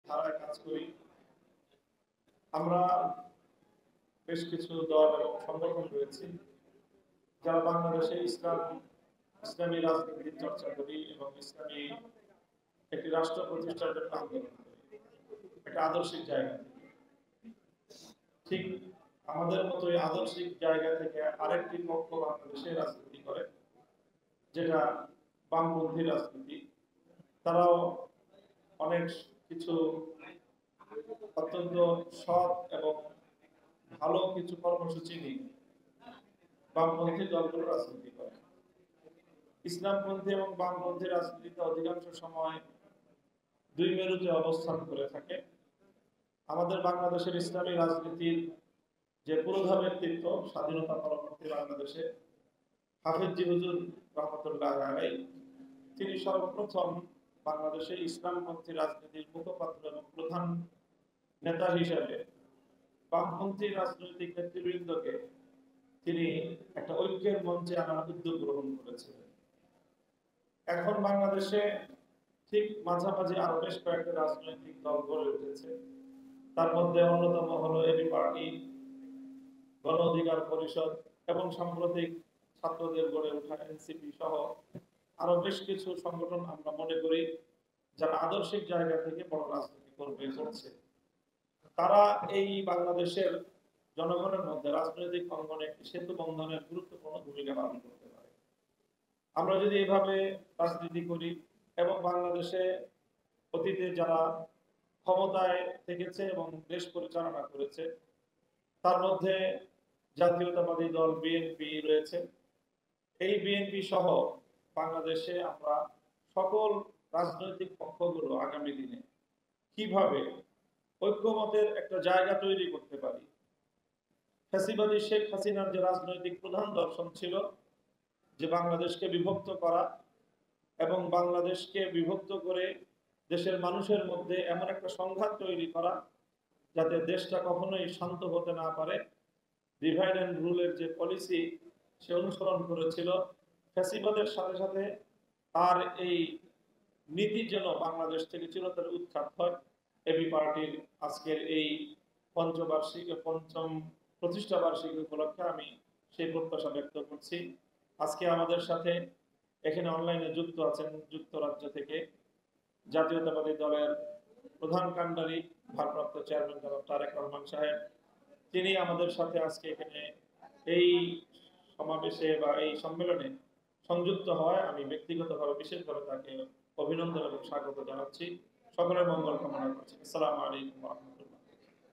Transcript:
ধারায় কাজ করি। আমরা বেশ কিছু দল এবং সংগঠন রয়েছে যারা বাংলাদেশে ইসলামী রাজনীতির চর্চা করি এবং ইসলামী একটি রাষ্ট্র প্রতিষ্ঠার জন্য আন্দোলন করি, একটা আদর্শিক জায়গা থেকে। ঠিক আমাদের মতো এই আদর্শিক জায়গা থেকে আরেকটি পক্ষ বাংলাদেশে রাজনীতি করে, যেটা বামপন্থী রাজনীতি। তারাও অনেক কিছু অত্যন্ত সৎ এবং ভালো কিছু কর্মসূচি নিয়ে বামপন্থী দলগুলো রাজনীতি করে। ইসলামপন্থী এবং বামপন্থী রাজনীতিতে অধিকাংশ সময় দুই মেরুতে অবস্থান করে থাকে। আমাদের বাংলাদেশের ইসলামী রাজনীতির যে পুরোধা ব্যক্তিত্ব স্বাধীনতা পরবর্তী বাংলাদেশে হাফেজ জি হুজুর রহমতুল্লাহ আলাইহি, তিনি সর্বপ্রথম বাংলাদেশে ইসলামপন্থী রাজনীতির মুখপাত্র এবং প্রধান নেতা হিসেবে বামপন্থী রাজনৈতিক নেতৃবৃন্দকে তিনি একটা ঐক্যের মঞ্চে আনার উদ্যোগ গ্রহণ করেছিলেন। এখন বাংলাদেশে ঠিক মাঝামাঝি আরো বেশ কয়েকটা রাজনৈতিক দল গড়ে উঠেছে। তার মধ্যে অন্যতম হলো এবি পার্টি, গণ অধিকার পরিষদ এবং সাম্প্রতিক ছাত্রদের গড়ে ওঠা এনসিপি সহ আরো বেশ কিছু সংগঠন আমরা মনে করি যারা আদর্শিক জায়গা থেকে বড় রাজনীতি করছে। তারা এই বাংলাদেশের জনগণের মধ্যে রাজনৈতিক অঙ্গনে একটি সেতু বন্ধনের গুরুত্বপূর্ণ ভূমিকা পালন করতে পারে। আমরা যদি এভাবে রাজনীতি করি এবং বাংলাদেশে অতীতে যারা ক্ষমতায় থেকেছে এবং দেশ পরিচালনা করেছে, তার মধ্যে জাতীয়তাবাদী দল বিএনপি রয়েছে। এই বিএনপি সহ বাংলাদেশে আমরা সকল রাজনৈতিক পক্ষগুলো আগামী দিনে কিভাবে ঐক্যমতের একটা জায়গা তৈরি করতে পারি। ফ্যাসিবাদী শেখ হাসিনার যে রাজনৈতিক প্রধান দর্শন ছিল যে বাংলাদেশকে বিভক্ত করা এবং বাংলাদেশকে বিভক্ত করে দেশের মানুষের মধ্যে এমন একটা সংঘাত তৈরি করা যাতে দেশটা কখনোই শান্ত হতে না পারে, ডিভাইড অ্যান্ড রুলের যে পলিসি সে অনুসরণ করেছিল, ফ্যাসিবাদের সাথে সাথে তার এই নীতি যেন বাংলাদেশ থেকে চিরতরে উৎখাত হয়। এবি পার্টির আজকের এই পঞ্চম প্রতিষ্ঠা বার্ষিকী উপলক্ষে আমি সেই প্রত্যাশা ব্যক্ত করছি। আজকে আমাদের সাথে এখানে অনলাইনে যুক্ত আছেন যুক্তরাজ্য থেকে জাতীয়তাবাদী দলের প্রধান কাণ্ডারি ভারপ্রাপ্ত চেয়ারম্যান জনাব তারেক রহমান সাহেব। তিনি আমাদের সাথে আজকে এখানে এই সমাবেশে বা এই সম্মেলনে সংযুক্ত হয়। আমি ব্যক্তিগতভাবে বিশেষভাবে তাকে অভিনন্দন এবং স্বাগত জানাচ্ছি। সকলের মঙ্গল কামনা করছি। আসসালামু আলাইকুম।